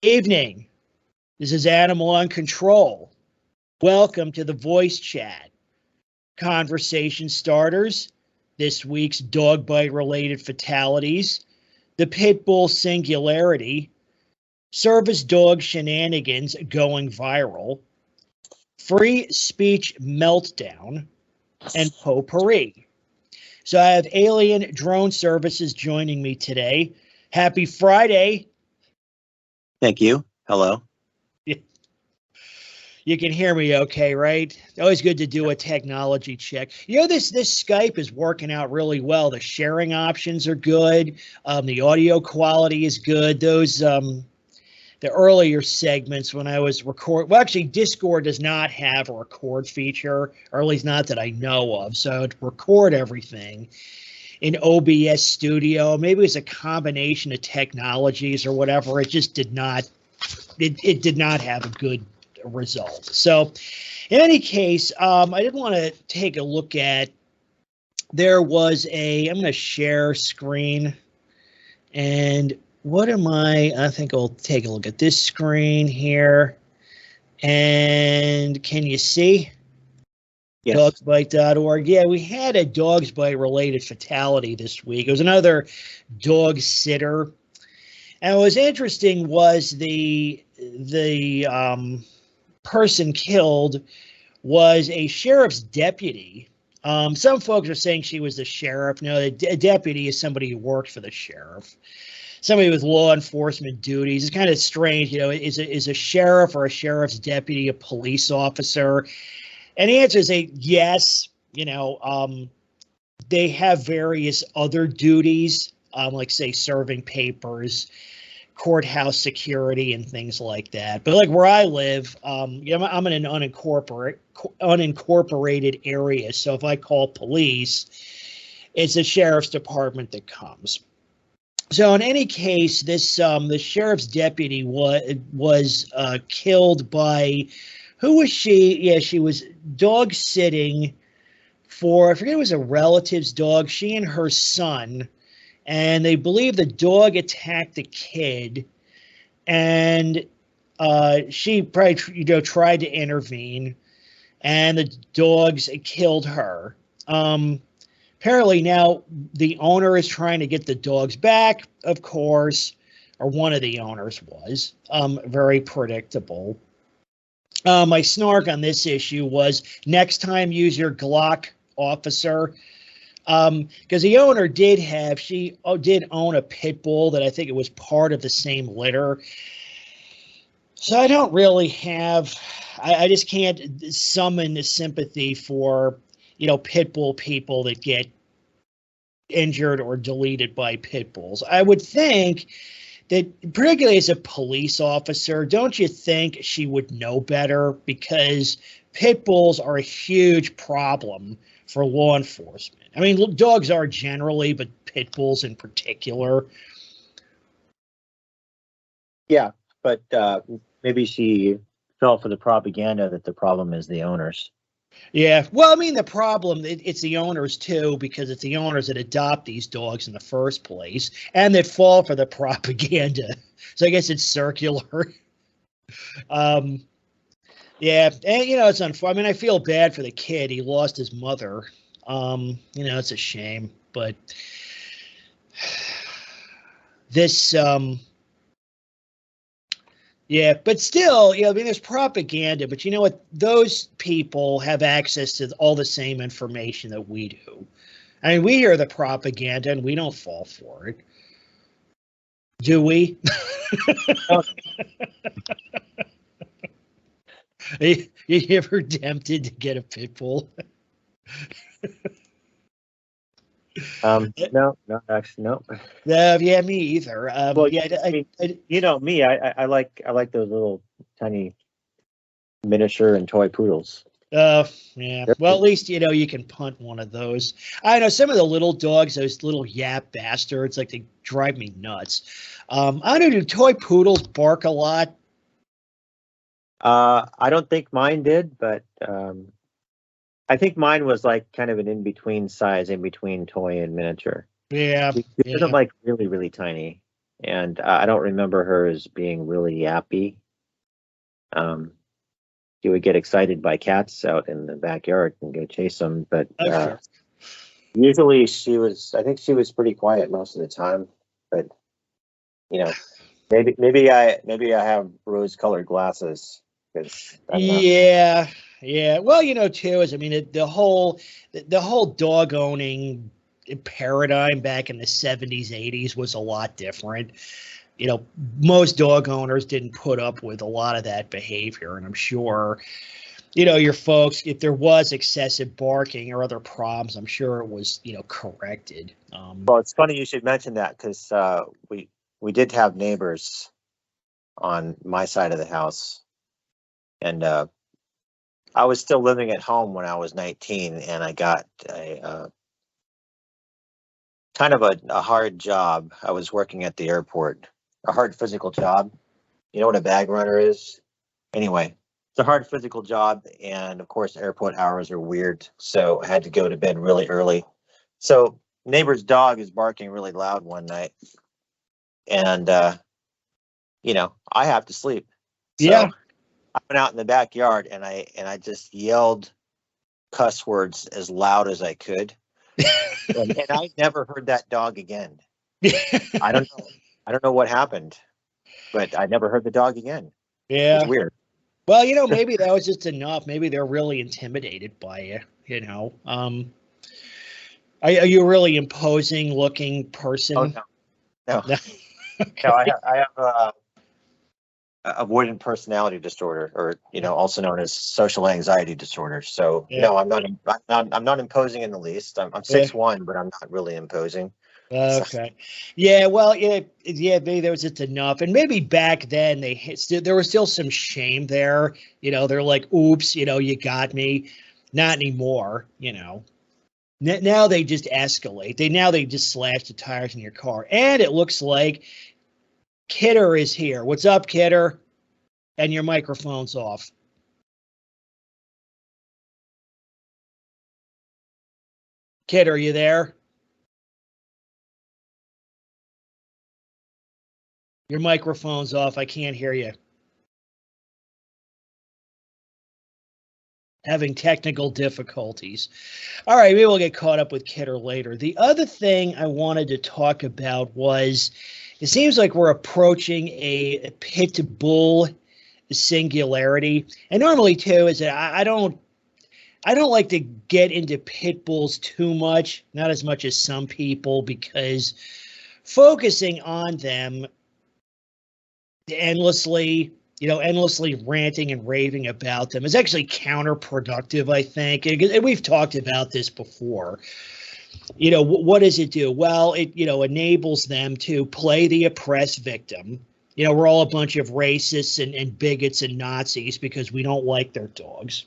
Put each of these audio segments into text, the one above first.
Evening. This is Animal on Control. Welcome to the voice chat. Conversation starters, this week's dog bite related fatalities, the pit bull singularity, service dog shenanigans going viral, free speech meltdown, and potpourri. So I have Alien Drone Services joining me today. Happy Friday. Thank you. Hello. You can hear me okay, right? Always good to do a technology check. You know, this Skype is working out really well. The sharing options are good. The audio quality is good. Those the earlier segments when I was well, actually, Discord does not have a record feature, or at least not that I know of. So to record everything in OBS Studio, maybe it's a combination of technologies or whatever. It just did not. It did not have a good result. So in any case, I did want to take a look at, there was I'm going to share screen, and I think I'll take a look at this screen here, and can you see? Yes. Dogsbite.org. Yeah, we had a dogs bite related fatality this week. It was another dog sitter. And what was interesting was the person killed was a sheriff's deputy. Some folks are saying she was the sheriff. No, a deputy is somebody who worked for the sheriff. Somebody with law enforcement duties. It's kind of strange, you know, is a sheriff or a sheriff's deputy a police officer? And the answer is yes. You know, they have various other duties, like say serving papers, courthouse security, and things like that. But like where I live, you know, I'm in an unincorporated area. So if I call police, it's the sheriff's department that comes. So in any case, this the sheriff's deputy was killed by, who was she? Yeah, she was dog sitting for, I forget, it was a relative's dog. She and her son. And they believe the dog attacked the kid, and she probably, you know, tried to intervene, and the dogs killed her. Apparently now the owner is trying to get the dogs back, of course, or one of the owners was. Very predictable. My snark on this issue was, next time use your Glock, officer. Because the owner did own a pit bull that I think it was part of the same litter. So I don't really have, I just can't summon the sympathy for, you know, pit bull people that get injured or deleted by pit bulls. I would think that, particularly as a police officer, don't you think she would know better? Because pit bulls are a huge problem for law enforcement. I mean, dogs are generally, but pit bulls in particular. Yeah, but maybe she fell for the propaganda that the problem is the owners. Yeah, well, I mean, the problem, it's the owners too, because it's the owners that adopt these dogs in the first place and that fall for the propaganda. So I guess it's circular. Yeah, and you know, it's unfortunate. I mean, I feel bad for the kid. He lost his mother. You know, it's a shame, but this, yeah, but still, you know, I mean, there's propaganda, but you know what? Those people have access to all the same information that we do. I mean, we hear the propaganda and we don't fall for it. Do we? You ever tempted to get a pit bull? No, actually, no. Yeah, me either. Well, yeah, I mean, you know me. I like those little tiny miniature and toy poodles. Yeah. Well, at least, you know, you can punt one of those. I know some of the little dogs, those little yap bastards, like, they drive me nuts. I don't know, do toy poodles bark a lot? I don't think mine did, but I think mine was like kind of an in-between size, in between toy and miniature. Yeah. It wasn't like really, really tiny. and I don't remember her as being really yappy. She would get excited by cats out in the backyard and go chase them, but Sure. usually I think she was pretty quiet most of the time, but you know, maybe I have rose-colored glasses because I don't know. Yeah, yeah. Well, too, is I mean, the whole dog owning paradigm back in the 70s, 80s was a lot different. Most dog owners didn't put up with a lot of that behavior, and I'm sure, your folks, if there was excessive barking or other problems, I'm sure it was, corrected. Well, it's funny you should mention that because we did have neighbors on my side of the house, and I was still living at home when I was 19, and I got a kind of a hard job. I was working at the airport, a hard physical job. You know what a bag runner is? Anyway, it's a hard physical job, and of course, airport hours are weird, so I had to go to bed really early. So neighbor's dog is barking really loud one night, and I have to sleep. So Yeah. I went out in the backyard and I just yelled cuss words as loud as I could, and I never heard that dog again. I don't know. I don't know what happened, but I never heard the dog again. Yeah. It's weird. Well, maybe that was just enough. Maybe they're really intimidated by you. Are you a really imposing looking person? Oh no. Okay. No, I have avoidant personality disorder, or also known as social anxiety disorder. So Yeah. no, I'm not imposing in the least. I'm 6'1", but I'm not really imposing. Okay. Yeah. Well, yeah. Maybe there was just enough, and maybe back then there was still some shame there. They're like, "Oops, you got me." Not anymore. Now they just escalate. They just slash the tires in your car, and it looks like Kidder is here. What's up, Kidder? And your microphone's off. Kidder, are you there? Your microphone's off. I can't hear you. Having technical difficulties. All right, maybe we'll get caught up with Kidder later. The other thing I wanted to talk about was it seems like we're approaching a pit bull singularity. And normally, too, is that I don't like to get into pit bulls too much, not as much as some people, because focusing on them endlessly ranting and raving about them is actually counterproductive, I think. And we've talked about this before. What does it do? Well, it, enables them to play the oppressed victim. We're all a bunch of racists and bigots and Nazis because we don't like their dogs.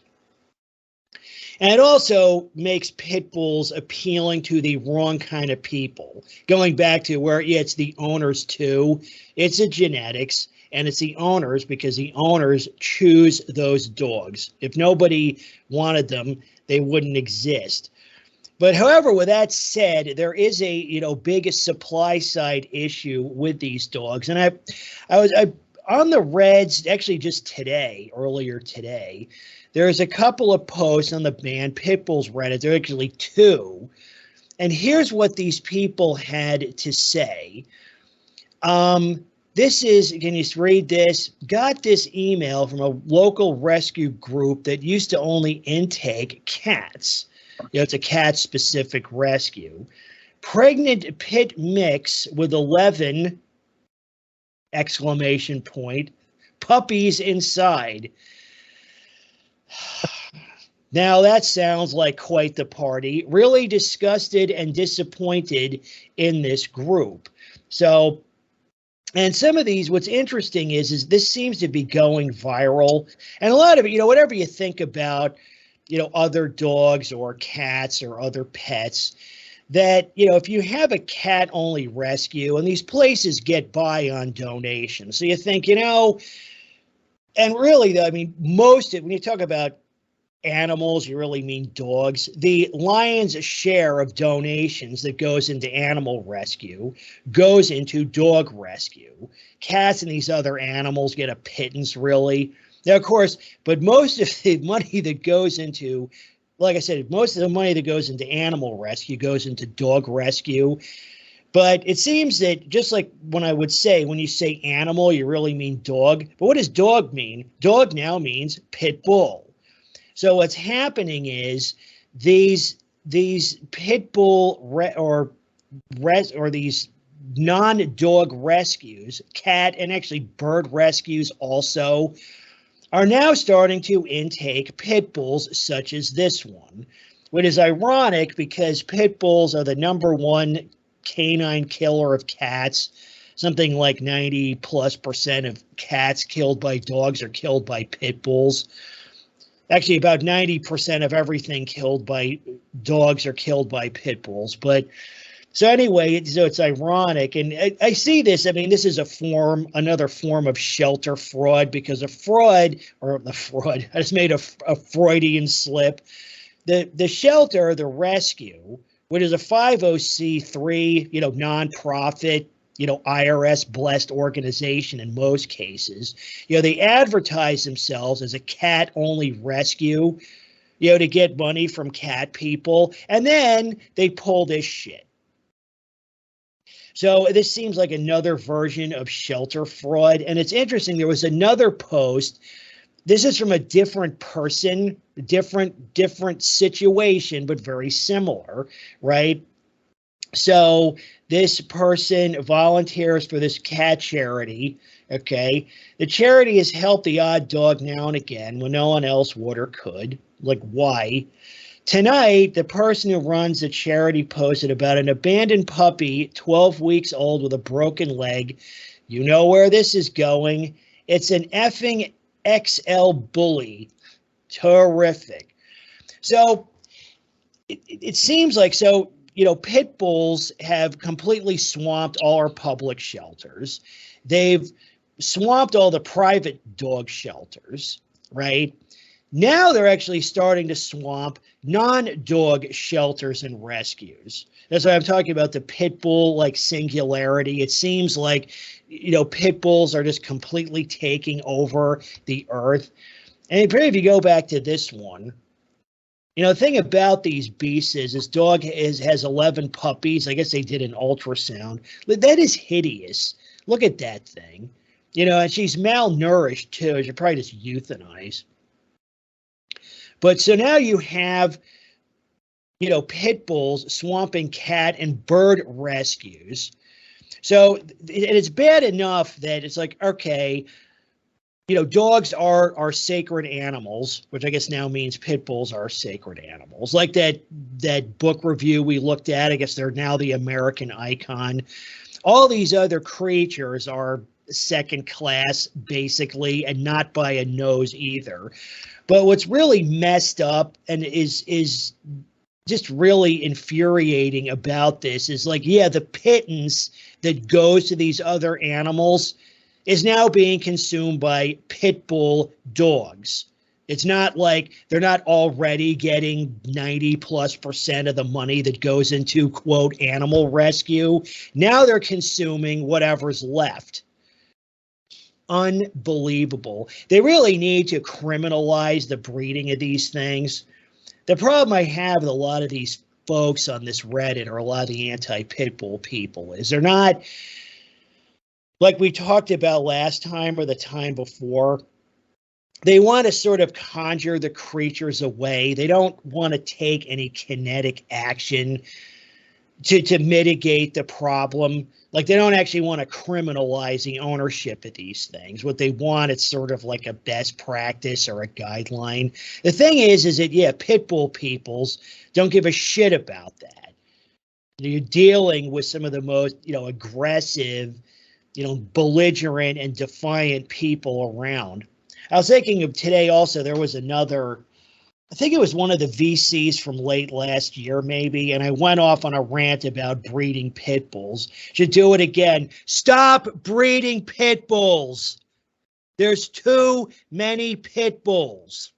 And it also makes pit bulls appealing to the wrong kind of people. Going back to where, it's the owners too. It's the genetics, and it's the owners because the owners choose those dogs. If nobody wanted them, they wouldn't exist. But however, with that said, there is a big supply side issue with these dogs. And I was on the Reds actually just earlier today. There's a couple of posts on the banned pit bulls Reddit. There are actually two. And here's what these people had to say. This is, can you read this? Got this email from a local rescue group that used to only intake cats. It's a cat-specific rescue. Pregnant pit mix with 11 ! Puppies inside. Now that sounds like quite the party. Really disgusted and disappointed in this group. So, and some of these, what's interesting is this seems to be going viral. And a lot of it, whatever you think about, other dogs or cats or other pets, that, if you have a cat only rescue, and these places get by on donations. So you think, and really, though, I mean, when you talk about animals, you really mean dogs. The lion's share of donations that goes into animal rescue goes into dog rescue. Cats and these other animals get a pittance, really. Now, of course, but most of the money that goes into, like I said, most of the money that goes into animal rescue goes into dog rescue. But it seems that just like when I would say, when you say animal, you really mean dog. But what does dog mean? Dog now means pit bull. So what's happening is these pit bull or these non-dog rescues, cat and actually bird rescues also, are now starting to intake pit bulls such as this one, which is ironic because pit bulls are the #1 canine killer of cats. Something like 90+% of cats killed by dogs are killed by pit bulls. Actually, about 90% of everything killed by dogs are killed by pit bulls. But so anyway, so it's ironic. And I see this. I mean, this is another form of shelter fraud, because a fraud, or the fraud, I just made a Freudian slip. The shelter, the rescue, which is a 50c3, nonprofit, IRS blessed organization in most cases, they advertise themselves as a cat only rescue, to get money from cat people. And then they pull this shit. So this seems like another version of shelter fraud. And it's interesting. There was another post. This is from a different person, different situation, but very similar, right? So this person volunteers for this cat charity, okay? The charity has helped the odd dog now and again when no one else would or could. Like, why? Tonight, the person who runs the charity posted about an abandoned puppy, 12 weeks old with a broken leg. You know where this is going. It's an effing XL bully. Terrific. So it seems like, so, pit bulls have completely swamped all our public shelters. They've swamped all the private dog shelters, right? Now they're actually starting to swamp non-dog shelters and rescues. That's why I'm talking about the pit bull, like, singularity. It seems like, pit bulls are just completely taking over the earth. And if you go back to this one, the thing about these beasts is this dog has 11 puppies. I guess they did an ultrasound. That is hideous. Look at that thing. And she's malnourished too. She probably just euthanized. But so now you have, pit bulls swamping cat and bird rescues. So it's bad enough that it's like, okay, dogs are sacred animals, which I guess now means pit bulls are sacred animals. Like that book review we looked at, I guess they're now the American icon. All these other creatures are second class, basically, and not by a nose either. But what's really messed up and is just really infuriating about this is, like, yeah, the pittance that goes to these other animals is now being consumed by pit bull dogs. It's not like they're not already getting 90+% of the money that goes into, quote, animal rescue. Now they're consuming whatever's left. Unbelievable. They really need to criminalize the breeding of these things. The problem I have with a lot of these folks on this Reddit, or a lot of the anti-pit bull people, is they're not, like we talked about last time or the time before, they want to sort of conjure the creatures away. They don't want to take any kinetic action to mitigate the problem. Like, they don't actually want to criminalize the ownership of these things. What they want, it's sort of like a best practice or a guideline. The thing is that, yeah, pit bull peoples don't give a shit about that. You're dealing with some of the most, aggressive, belligerent and defiant people around. I was thinking of today also, there was another, I think it was one of the VCs from late last year, maybe, and I went off on a rant about breeding pit bulls. Should do it again. Stop breeding pit bulls. There's too many pit bulls.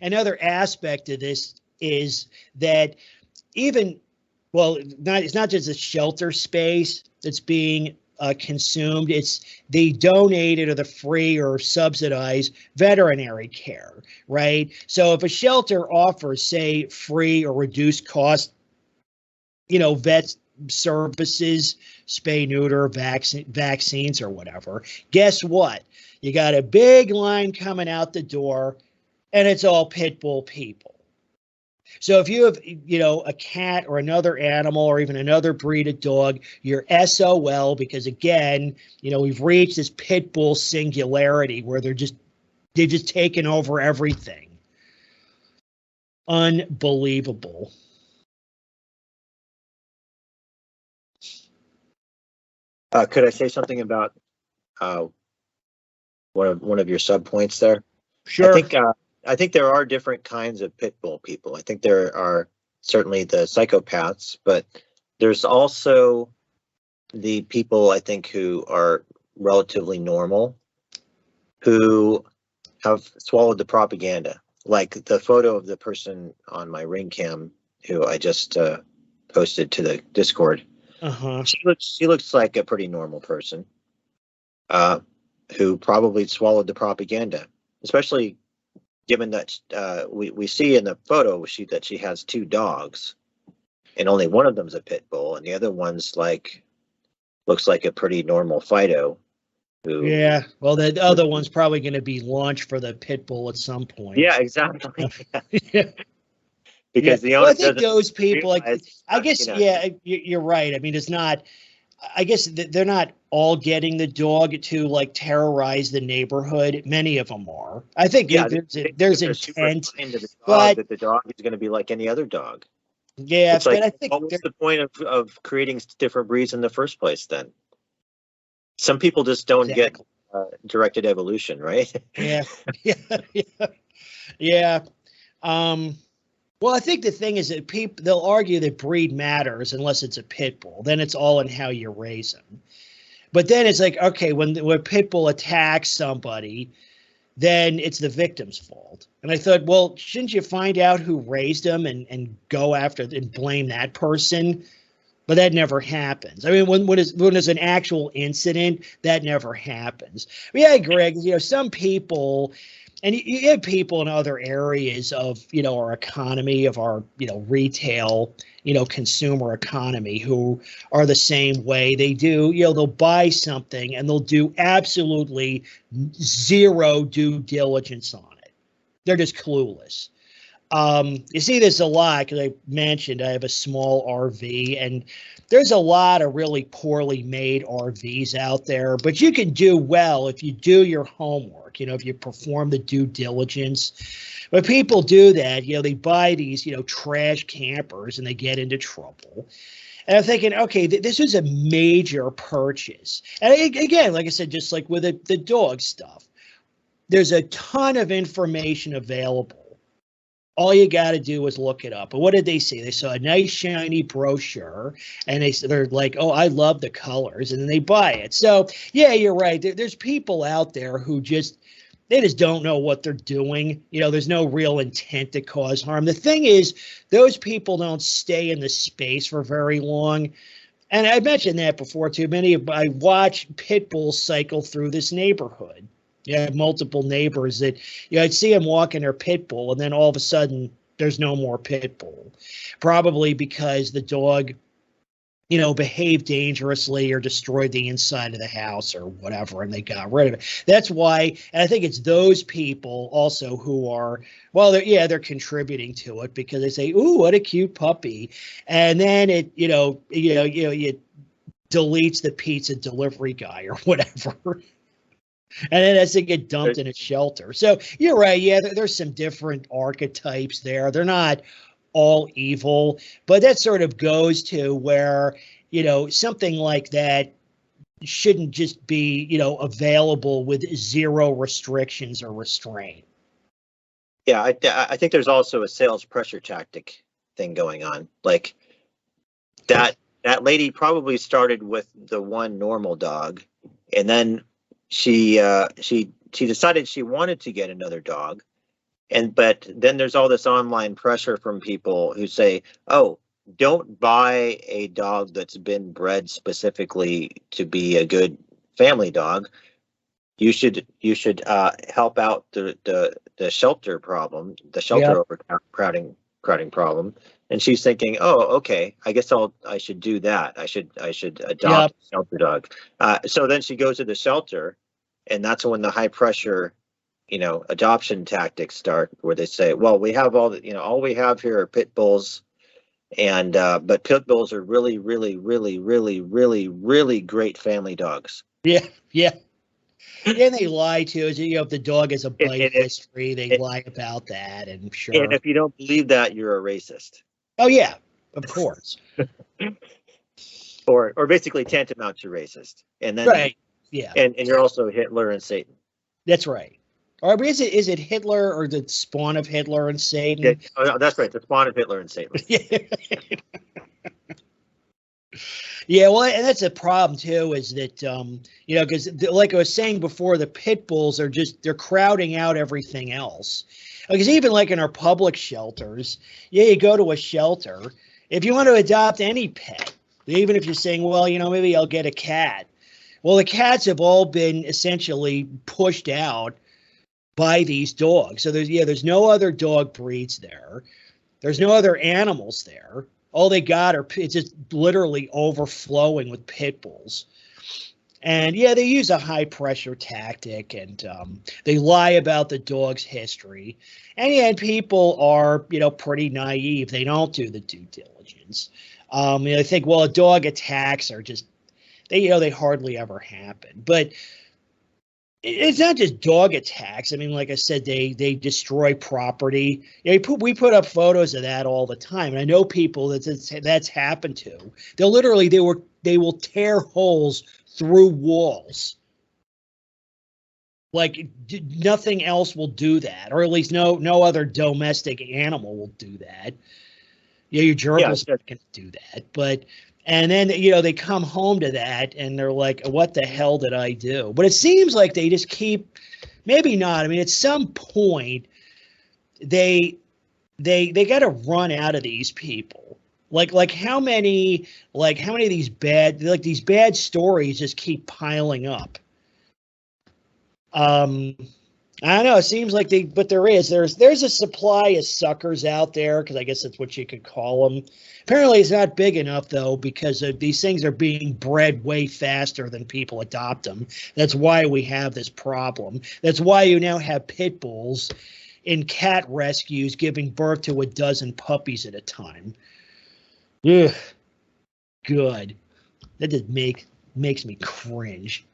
another aspect of this is that it's not just a shelter space that's being consumed. It's the donated or the free or subsidized veterinary care, right? So if a shelter offers, say, free or reduced cost, vet services, spay, neuter, vaccines or whatever, guess what? You got a big line coming out the door, and it's all pit bull people. So if you have, a cat or another animal or even another breed of dog, you're SOL, because again, we've reached this pit bull singularity where they've just taken over everything. Unbelievable. Could I say something about one of your sub points there? Sure. I think there are different kinds of pit bull people. I think there are certainly the psychopaths, but there's also the people, I think, who are relatively normal, who have swallowed the propaganda. Like the photo of the person on my ring cam who I just posted to the Discord. Uh-huh. She looks like a pretty normal person who probably swallowed the propaganda, especially given that we see in the photo that she has 2 dogs, and only one of them's a pit bull, and the other one's looks like a pretty normal Fido. Yeah, well, the other one's probably going to be launched for the pit bull at some point. Yeah, exactly. Yeah. Because the owner, I think those people, I guess, you're right. I mean, it's not. I guess they're not all getting the dog to terrorize the neighborhood. Many of them are. I think there's intent, but that the dog is going to be like any other dog. Yeah, but I think what was the point of creating different breeds in the first place? Then some people just don't get directed evolution, right? Yeah. Well, I think the thing is that they'll argue that breed matters unless it's a pit bull. Then it's all in how you raise them. But then it's like, okay, when a pit bull attacks somebody, then it's the victim's fault. And I thought, well, shouldn't you find out who raised them and go after and blame that person? But that never happens. I mean, when there's an actual incident, that never happens. But yeah, Greg, some people. And you have people in other areas of, our economy, of our, retail, consumer economy who are the same way. They do, they'll buy something and they'll do absolutely zero due diligence on it. They're just clueless. You see this a lot because I mentioned I have a small RV, and there's a lot of really poorly made RVs out there, but you can do well if you do your homework, if you perform the due diligence. But people do that, they buy these, trash campers and they get into trouble. And I'm thinking, okay, this was a major purchase. And again, like I said, just like with the dog stuff, there's a ton of information available. All you got to do is look it up. But what did they see? They saw a nice shiny brochure, and they're like, "Oh, I love the colors," and then they buy it. So yeah, you're right. There's people out there who just don't know what they're doing. There's no real intent to cause harm. The thing is, those people don't stay in the space for very long. And I mentioned that before too. I watch pit bulls cycle through this neighborhood. You have multiple neighbors that, I'd see them walking their pit bull, and then all of a sudden there's no more pit bull. Probably because the dog, behaved dangerously or destroyed the inside of the house or whatever, and they got rid of it. That's why, and I think it's those people also who are, they're contributing to it because they say, "Ooh, what a cute puppy," and then it, you deletes the pizza delivery guy or whatever. And then as they get dumped in a shelter. So you're right. Yeah, there's some different archetypes there. They're not all evil, but that sort of goes to where, something like that shouldn't just be, available with zero restrictions or restraint. Yeah, I think there's also a sales pressure tactic thing going on. Like that lady probably started with the one normal dog, and then she decided she wanted to get another dog, But then there's all this online pressure from people who say, oh, don't buy a dog that's been bred specifically to be a good family dog. You should help out the shelter problem, the shelter overcrowding problem. And she's thinking, oh, okay, I guess I should do that. I should adopt a shelter dog. So then she goes to the shelter, and that's when the high pressure, adoption tactics start, where they say, well, we have all we have here are pit bulls, and but pit bulls are really, really, really, really, really, really great family dogs. Yeah. And they lie too. If the dog has a bite history, they lie about that. And sure. And if you don't believe that, you're a racist. Oh yeah, of course. or basically tantamount to racist. And then right. Yeah. And you're also Hitler and Satan. That's right. Or is it Hitler or the spawn of Hitler and Satan? Yeah, oh, that's right. The spawn of Hitler and Satan. Yeah, well, and that's a problem too, is that because like I was saying before, the pit bulls they're crowding out everything else. Because even like in our public shelters, you go to a shelter, if you want to adopt any pet, even if you're saying, well, maybe I'll get a cat. Well, the cats have all been essentially pushed out by these dogs. So there's no other dog breeds there. There's no other animals there. All they got it's just literally overflowing with pit bulls. And yeah, they use a high pressure tactic, and they lie about the dog's history. And people are, pretty naive. They don't do the due diligence. They think, well, a dog attacks are just, they hardly ever happen. But it's not just dog attacks. I mean, like I said, they destroy property. We put up photos of that all the time. And I know people that's happened to. They will tear holes through walls. Like nothing else will do that, or at least no other domestic animal will do that. Your gerbils can do that, and then, they come home to that and they're like, what the hell did I do? But it seems like they just keep, maybe not. I mean, at some point they got to run out of these people. Like how many of these bad stories just keep piling up? I don't know. It seems like but there's a supply of suckers out there, because I guess that's what you could call them. Apparently, it's not big enough though, because these things are being bred way faster than people adopt them. That's why we have this problem. That's why you now have pit bulls in cat rescues giving birth to a dozen puppies at a time. Ugh, good. That just makes me cringe.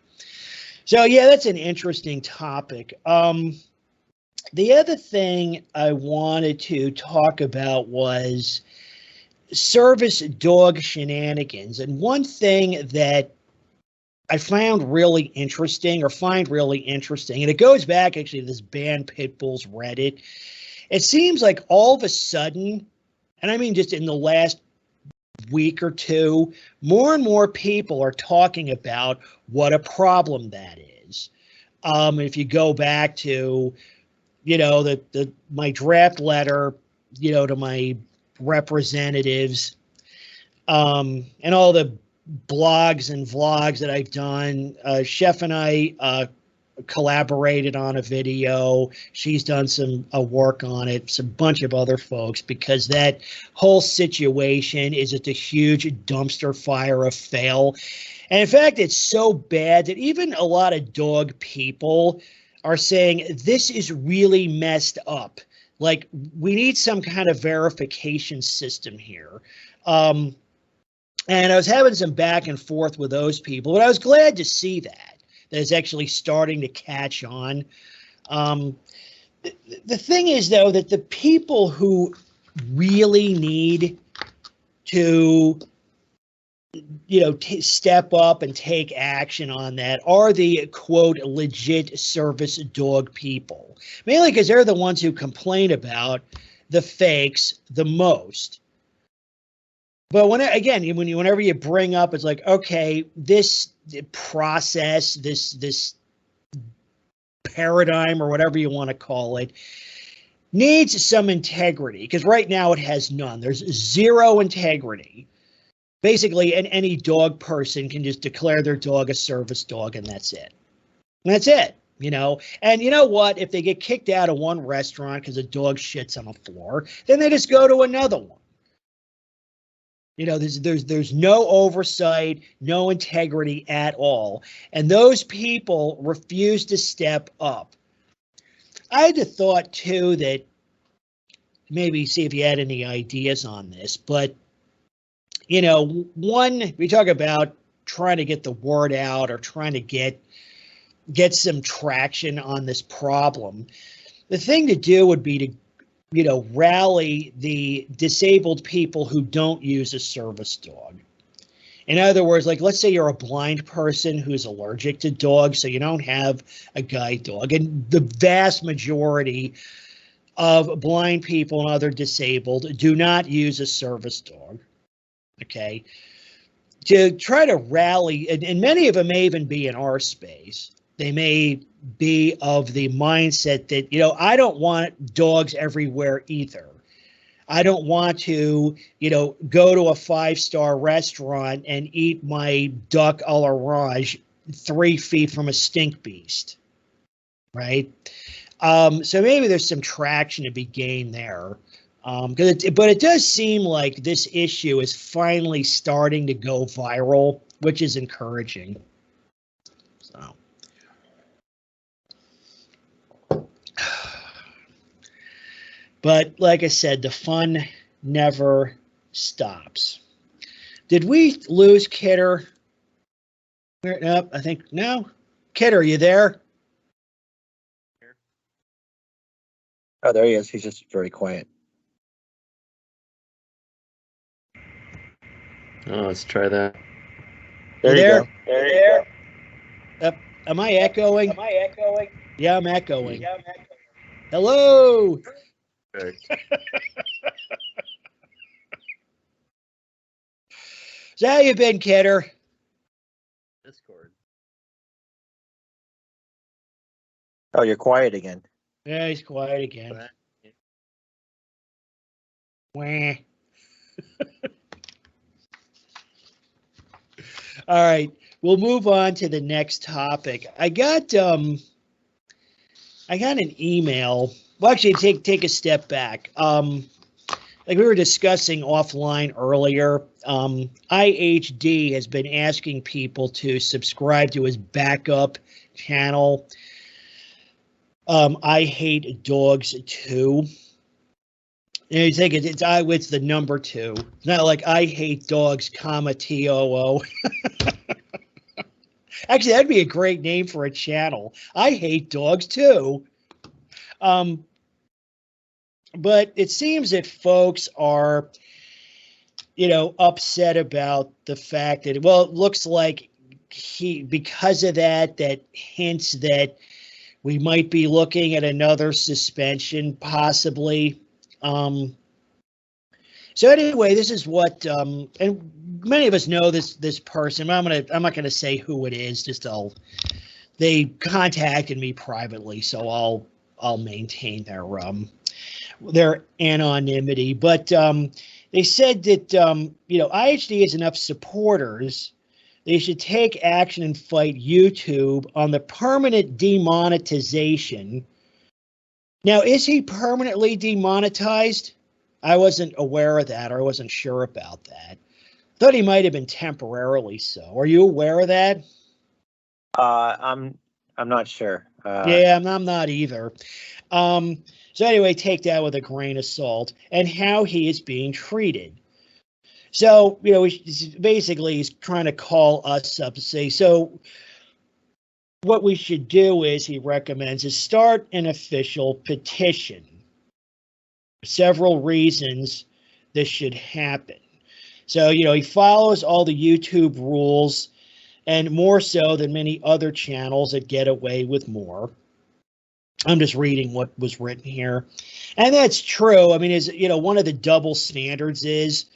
So yeah, that's an interesting topic. The other thing I wanted to talk about was service dog shenanigans. And one thing that I found really interesting, and it goes back actually to this Banned Pit Bulls Reddit. It seems like all of a sudden, and I mean just in the last week or two, more and more people are talking about what a problem that is. If you go back to, my draft letter, to my representatives, and all the blogs and vlogs that I've done, Chef and I collaborated on a video. She's done some work on it, some bunch of other folks, because that whole situation is just a huge dumpster fire of fail. And in fact, it's so bad that even a lot of dog people are saying this is really messed up. Like, we need some kind of verification system here. And I was having some back and forth with those people, but I was glad to see that it's actually starting to catch on. The thing is, though, that the people who really need to, step up and take action on that are the, quote, legit service dog people. Mainly because they're the ones who complain about the fakes the most. But whenever you bring up, it's like, okay, this process, this paradigm, or whatever you want to call it, needs some integrity, because right now it has none. There's zero integrity. Basically, any dog person can just declare their dog a service dog, and that's it. And that's it, you know. And you know what? If they get kicked out of one restaurant because a dog shits on the floor, then they just go to another one. You know, there's no oversight, no integrity at all. And those people refuse to step up. I had the thought, too, that maybe see if you had any ideas on this, but, you know, one, we talk about trying to get the word out or trying to get some traction on this problem. The thing to do would be to, you know, rally the disabled people who don't use a service dog. In other words, like, let's say you're a blind person who's allergic to dogs, so you don't have a guide dog. And the vast majority of blind people and other disabled do not use a service dog. Okay. To try to rally, and many of them may even be in our space. They may be of the mindset that, you know, I don't want dogs everywhere either. I don't want to, you know, go to a 5-star restaurant and eat my duck a l'orange 3 feet from a stink beast, right? So maybe there's some traction to be gained there. But it does seem like this issue is finally starting to go viral, which is encouraging. So. But like I said, the fun never stops. Did we lose Kidder? Nope, I think no. Kidder, are you there? Oh, there he is. He's just very quiet. Oh, let's try that. There you go. There you go. Am I echoing? Yeah, I'm echoing. Hello. So how you been, Kidder? Discord. Oh, you're quiet again. Yeah, he's quiet again. Wah. All right, we'll move on to the next topic. I got an email. Well, actually, take a step back. Like we were discussing offline earlier, IHD has been asking people to subscribe to his backup channel. I Hate Dogs 2. And you think it's the number 2. It's not like I Hate Dogs, TOO. Actually, that'd be a great name for a channel. I Hate Dogs too. But it seems that folks are, you know, upset about the fact that, well, it looks like because of that hints that we might be looking at another suspension, possibly. So anyway, this is what, and many of us know this person. I'm not gonna say who it is. They contacted me privately, so I'll maintain their anonymity. But they said that you know, IHD has enough supporters. They should take action and fight YouTube on the permanent demonetization. Now, is he permanently demonetized? I wasn't aware of that, or I wasn't sure about that. Thought he might have been temporarily so. Are you aware of that? I'm not sure. Yeah, I'm not either. So anyway, take that with a grain of salt, and how he is being treated. So, you know, he's trying to call us up to say, so what we should do is, he recommends, is start an official petition. Several reasons this should happen. So, you know, he follows all the YouTube rules, and more so than many other channels that get away with more. I'm just reading what was written here. And that's true. I mean, you know, one of the double standards is,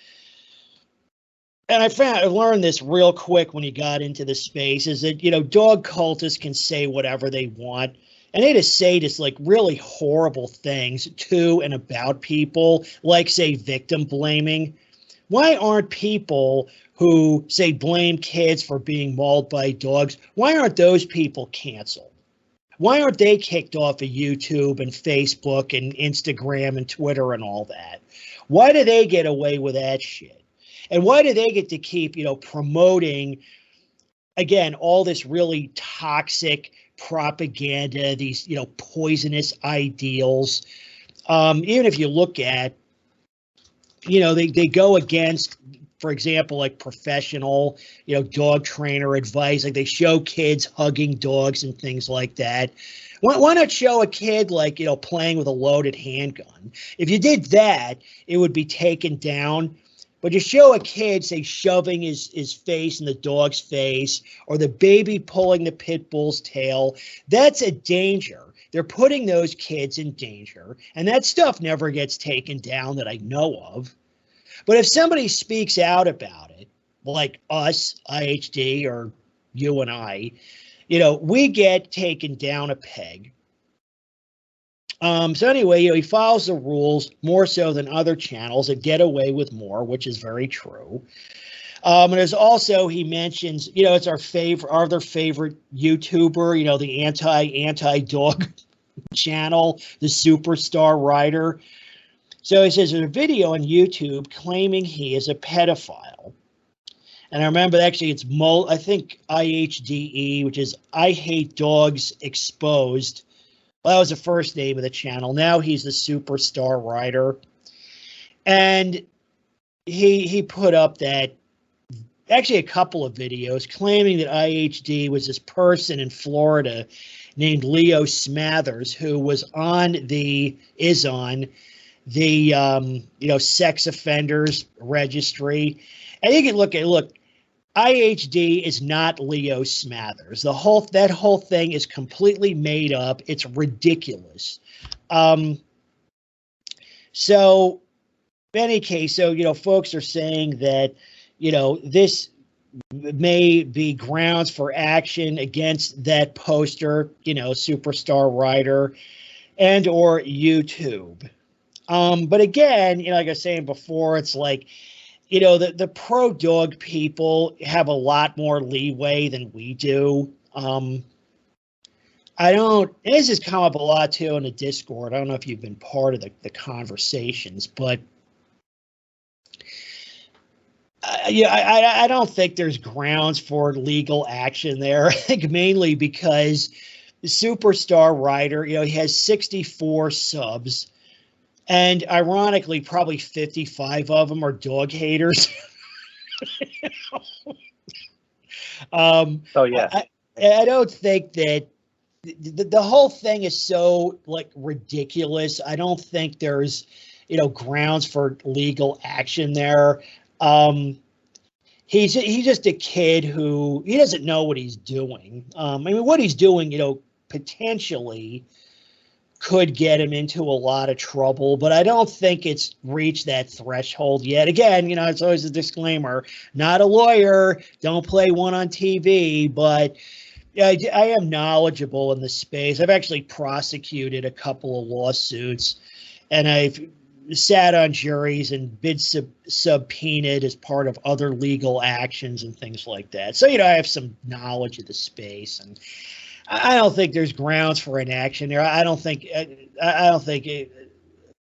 and I learned this real quick when he got into the space, is that, you know, dog cultists can say whatever they want. and they just say just like really horrible things to and about people, like say victim blaming. Why aren't people who say blame kids for being mauled by dogs, why aren't those people canceled? Why aren't they kicked off of YouTube and Facebook and Instagram and Twitter and all that? Why do they get away with that shit? And why do they get to keep, promoting, again, all this really toxic propaganda, these, poisonous ideals? Even if you look at, they go against, for example, like professional, dog trainer advice. Like they show kids hugging dogs and things like that. Why not show a kid like, playing with a loaded handgun? If you did that, it would be taken down. But you show a kid, say, shoving his face in the dog's face, or the baby pulling the pit bull's tail, that's a danger. They're putting those kids in danger, and that stuff never gets taken down that I know of. But if somebody speaks out about it, like us, IHD, or you and I, we get taken down a peg. So anyway, he follows the rules more so than other channels that get away with more, which is very true. And there's also, he mentions, it's our other favorite YouTuber, the anti-dog channel, the Superstar Rider. So he says there's a video on YouTube claiming he is a pedophile. And I remember actually it's I think IHDE, which is I Hate Dogs Exposed. Well, that was the first name of the channel. Now he's the Superstar Rider. And he put up that, actually a couple of videos claiming that IHD was this person in Florida named Leo Smathers, who is on the sex offenders registry. And you can look, IHD is not Leo Smathers. That whole thing is completely made up. It's ridiculous. So in any case, folks are saying that, this may be grounds for action against that poster, Superstar Rider, and or YouTube. But again, like I was saying before, it's like, the pro-dog people have a lot more leeway than we do. This has come up a lot too in the Discord. I don't know if you've been part of the conversations, but I don't think there's grounds for legal action there. I think mainly because the Superstar Rider, he has 64 subs. And ironically, probably 55 of them are dog haters. Oh, yeah. I don't think that the whole thing is so ridiculous. I don't think there's, grounds for legal action there. He's just a kid who he doesn't know what he's doing. What he's doing, potentially could get him into a lot of trouble, but I don't think it's reached that threshold yet. Again, it's always a disclaimer, not a lawyer, don't play one on TV, but I am knowledgeable in the space. I've actually prosecuted a couple of lawsuits, and I've sat on juries and been subpoenaed as part of other legal actions and things like that. So, I have some knowledge of the space, and I don't think there's grounds for an action there. I don't think a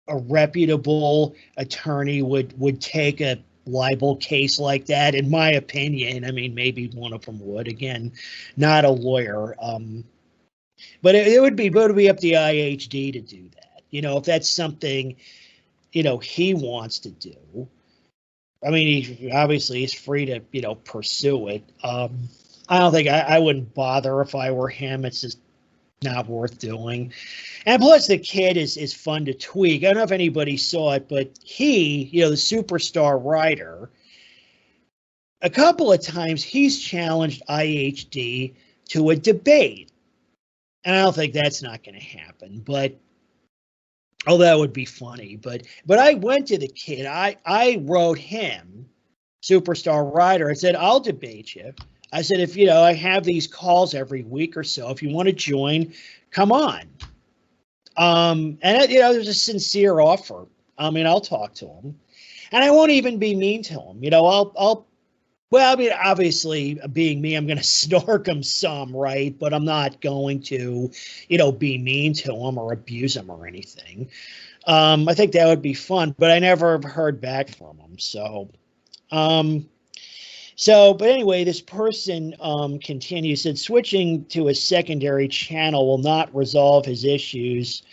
reputable attorney would take a libel case like that, in my opinion. Maybe one of them would. Again, not a lawyer. But it would be up to the IHD to do that. If that's something, he wants to do. He's free to, pursue it. I don't think I wouldn't bother if I were him. It's just not worth doing. And plus, the kid is fun to tweak. I don't know if anybody saw it, but he, the Superstar Rider, a couple of times he's challenged IHD to a debate. And I don't think that's not going to happen. But that would be funny. But I went to the kid. I wrote him superstar rider. I said, I'll debate you. I said, if, you know, I have these calls every week or so, if you want to join, come on. And, you know, there's a sincere offer. I mean, I'll talk to him. And I won't even be mean to him. You know, well, I mean, obviously, being me, I'm going to snark him some, right? But I'm not going to, you know, be mean to him or abuse him or anything. I think that would be fun, but I never heard back from him. So, but anyway, this person continues, said, switching to a secondary channel will not resolve his issues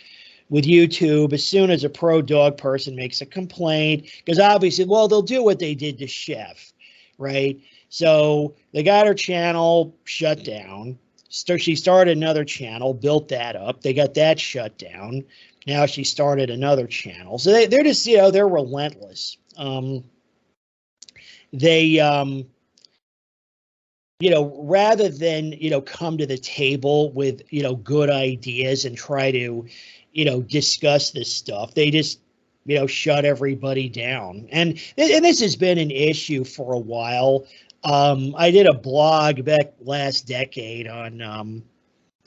with YouTube as soon as a pro dog person makes a complaint, because obviously, well, they'll do what they did to Chef, right? So they got her channel shut down. She started another channel, built that up. They got that shut down. Now she started another channel. So they're just, you know, they're relentless. You know, rather than, you know, come to the table with, you know, good ideas and try to, you know, discuss this stuff, they just, you know, shut everybody down. And this has been an issue for a while. I did a blog back last decade on, I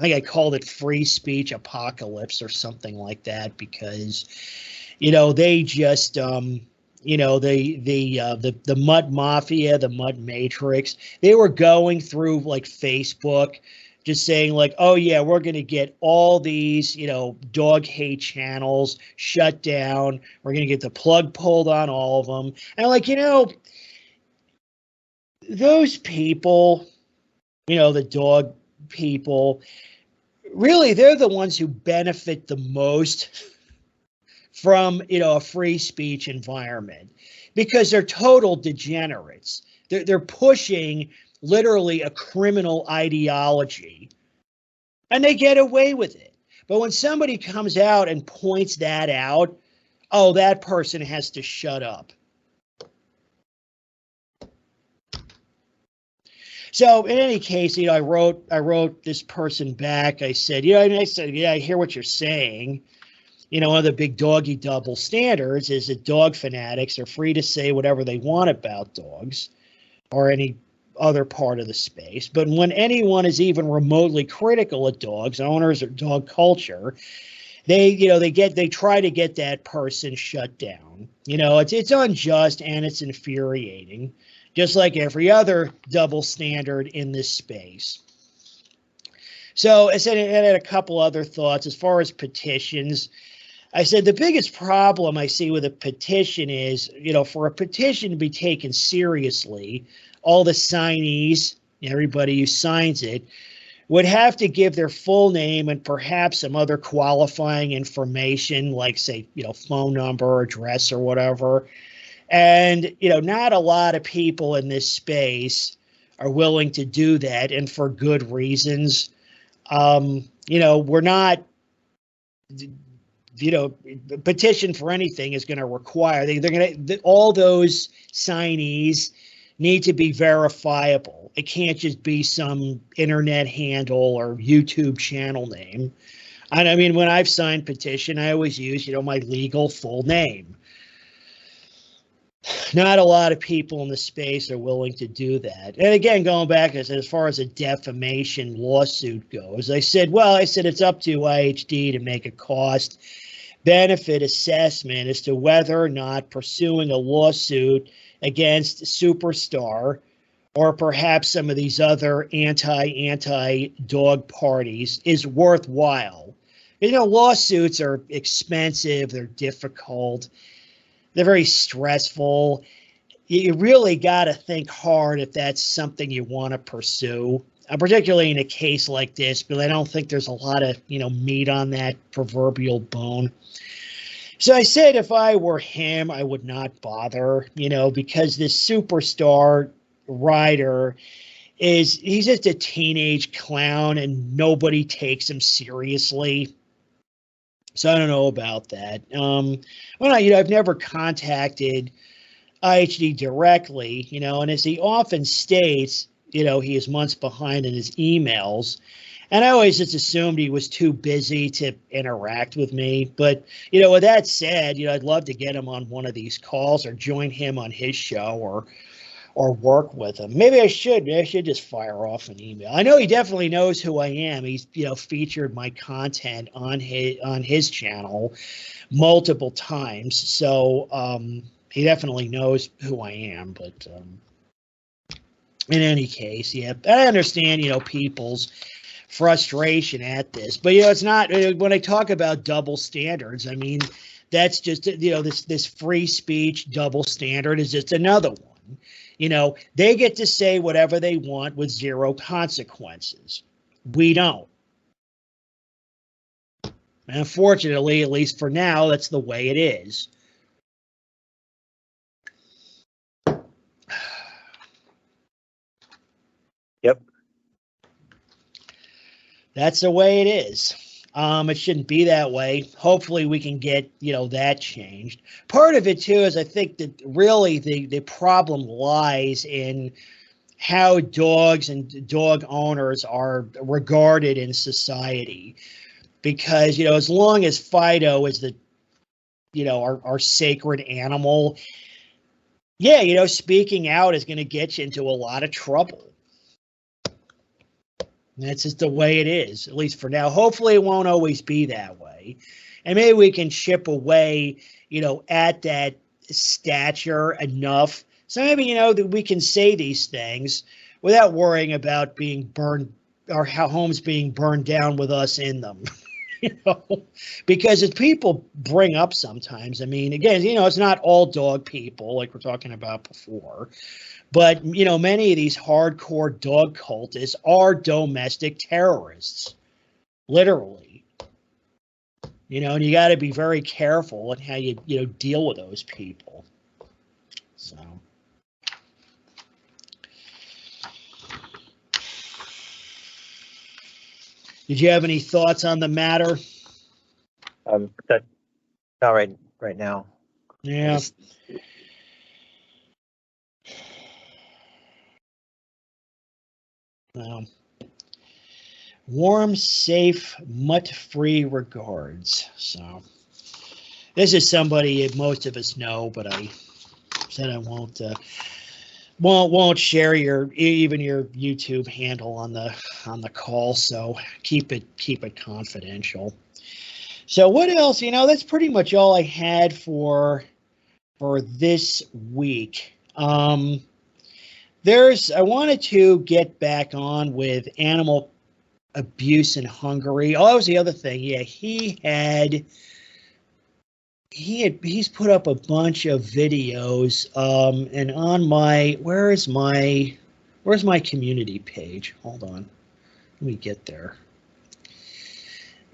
think I called it Free Speech Apocalypse or something like that, because, you know, they just, you know, the Mud Mafia, the Mud Matrix, they were going through like Facebook, just saying like, oh yeah, we're going to get all these, you know, dog hate channels shut down. We're going to get the plug pulled on all of them. And like, you know, those people, you know, the dog people, really, they're the ones who benefit the most from, you know, a free speech environment, because they're total degenerates. They're pushing literally a criminal ideology, and they get away with it. But when somebody comes out and points that out, oh, that person has to shut up. So in any case, you know, I wrote this person back. I said, you know, and I said, yeah, I hear what you're saying. You know, one of the big doggy double standards is that dog fanatics are free to say whatever they want about dogs or any other part of the space. But when anyone is even remotely critical of dogs, owners, or dog culture, they try to get that person shut down. You know, it's unjust and it's infuriating, just like every other double standard in this space. So I said, I had a couple other thoughts as far as petitions. I said the biggest problem I see with a petition is, you know, for a petition to be taken seriously, all the signees, everybody who signs it, would have to give their full name and perhaps some other qualifying information, like, say, you know, phone number, address, or whatever. And, you know, not a lot of people in this space are willing to do that, and for good reasons. You know, we're not, you know, petition for anything is going to require, they're going to, all those signees need to be verifiable. It can't just be some internet handle or YouTube channel name. And I mean, when I've signed petition, I always use, you know, my legal full name. Not a lot of people in the space are willing to do that. And again, going back, as far as a defamation lawsuit goes, I said it's up to IHD to make a cost benefit assessment as to whether or not pursuing a lawsuit against Superstar or perhaps some of these other anti-dog parties is worthwhile. You know, lawsuits are expensive, they're difficult, they're very stressful. You really got to think hard if that's something you want to pursue, particularly in a case like this, but I don't think there's a lot of, you know, meat on that proverbial bone. So I said if I were him, I would not bother, you know, because this Superstar rider he's just a teenage clown and nobody takes him seriously. So I don't know about that. Well, you know, I've never contacted IHD directly, you know, and as he often states, you know, he is months behind in his emails. And I always just assumed he was too busy to interact with me. But, you know, with that said, you know, I'd love to get him on one of these calls or join him on his show or or work with him. Maybe I should. Maybe I should just fire off an email. I know he definitely knows who I am. He's featured my content on his channel multiple times, so he definitely knows who I am. But in any case, yeah, I understand people's frustration at this, but it's not. When I talk about double standards, I mean that's just this free speech double standard is just another one. They get to say whatever they want with zero consequences. We don't. And unfortunately, at least for now, that's the way it is. Yep. That's the way it is. It shouldn't be that way. Hopefully we can get, that changed. Part of it too is I think that really the problem lies in how dogs and dog owners are regarded in society. Because, as long as Fido is our sacred animal, yeah, speaking out is going to get you into a lot of trouble. And that's just the way it is, at least for now. Hopefully it won't always be that way. And maybe we can chip away, at that stature enough. So maybe, that we can say these things without worrying about being burned or how homes being burned down with us in them. Because as people bring up sometimes, I mean, again, it's not all dog people like we're talking about before. But, many of these hardcore dog cultists are domestic terrorists, literally. And you got to be very careful in how you, deal with those people. So. Did you have any thoughts on the matter? Not right now. Yeah. Warm, safe, mutt-free regards. So this is somebody most of us know, but I said I won't share your YouTube handle on the call. So keep it confidential. So what else? That's pretty much all I had for this week. I wanted to get back on with animal abuse in Hungary. Oh, that was the other thing. Yeah, he's put up a bunch of videos. And on where's my community page? Hold on. Let me get there.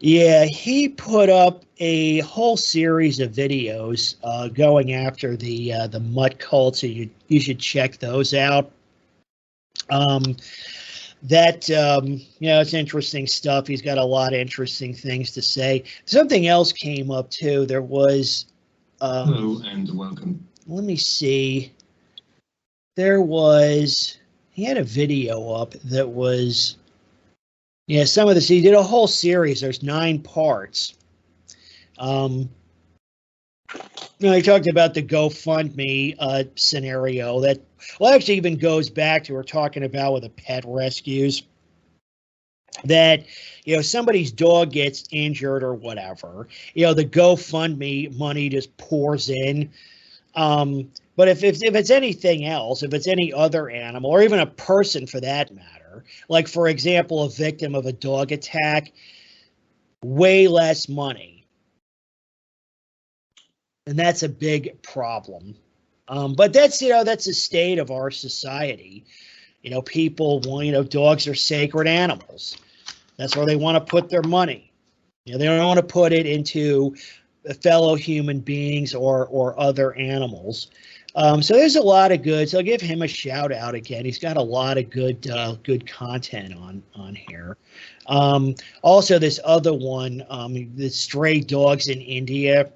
Yeah, he put up a whole series of videos going after the mutt cult, so you should check those out. It's interesting stuff. He's got a lot of interesting things to say. Something else came up too. There was hello and welcome. Let me see. He had a video up that was some of this. He did a whole series. There's 9 parts. He talked about the GoFundMe scenario that, actually even goes back to what we're talking about with the pet rescues. That, somebody's dog gets injured or whatever, the GoFundMe money just pours in. But if it's anything else, if it's any other animal or even a person for that matter, like, for example, a victim of a dog attack, way less money. And that's a big problem. But that's the state of our society. People want, dogs are sacred animals. That's where they want to put their money. They don't want to put it into fellow human beings or other animals. So there's a lot of good. So I'll give him a shout out again. He's got a lot of good content on here. Also, this other one, the stray dogs in India.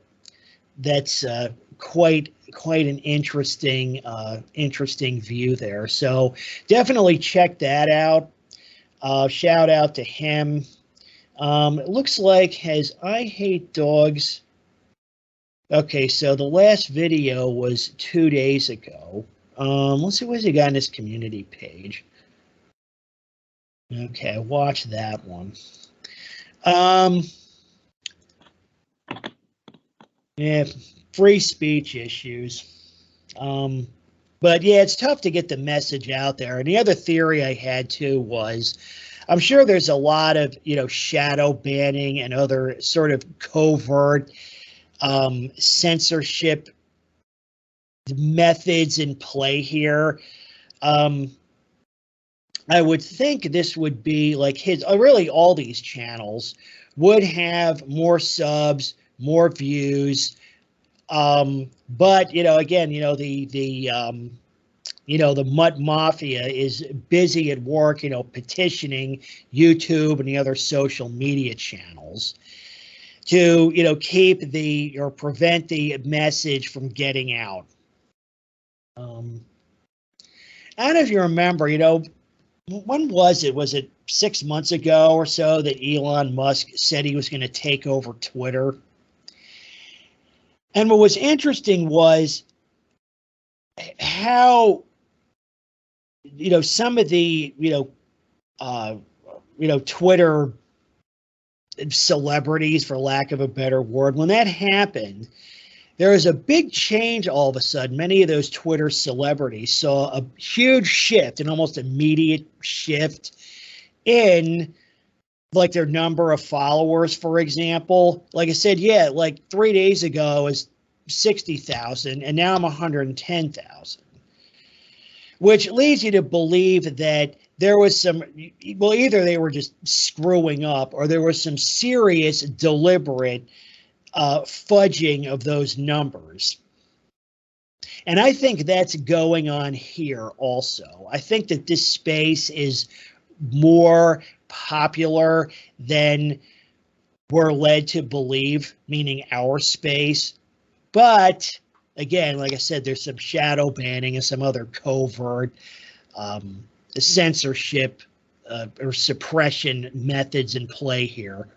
That's quite an interesting view there. So definitely check that out. Shout out to him. It looks like I Hate Dogs. Okay, so the last video was 2 days ago. Let's see what he got on his community page. Okay, watch that one. Yeah, free speech issues. But yeah, it's tough to get the message out there. And the other theory I had too was, I'm sure there's a lot of, shadow banning and other sort of covert censorship methods in play here. I would think this would be like really all these channels would have more subs, more views. But again, the Mutt Mafia is busy at work, petitioning YouTube and the other social media channels to, keep or prevent the message from getting out. I don't know if you remember, when was it? Was it 6 months ago or so that Elon Musk said he was going to take over Twitter? And what was interesting was how, some of the, Twitter celebrities, for lack of a better word, when that happened, there was a big change all of a sudden. Many of those Twitter celebrities saw a huge shift, an almost immediate shift in like their number of followers, for example. Like I said, yeah, like 3 days ago it was 60,000 and now I'm 110,000, which leads you to believe that there was some, well, either they were just screwing up or there was some serious deliberate fudging of those numbers. And I think that's going on here also. I think that this space is more popular than we're led to believe, meaning our space. But again, like I said, there's some shadow banning and some other covert censorship or suppression methods in play here.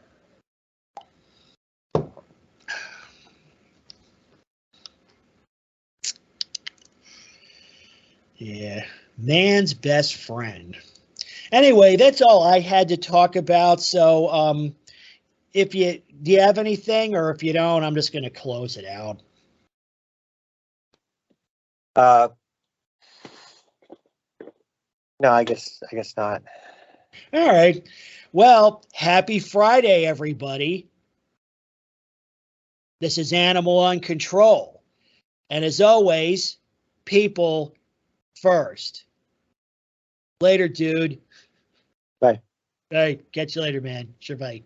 Yeah, man's best friend. Anyway, that's all I had to talk about. So do you have anything, or if you don't, I'm just going to close it out. No, I guess not. All right. Well, happy Friday, everybody. This is Animal on Control. And as always, people first. Later, dude. Bye. All right. Catch you later, man. Sure, bye.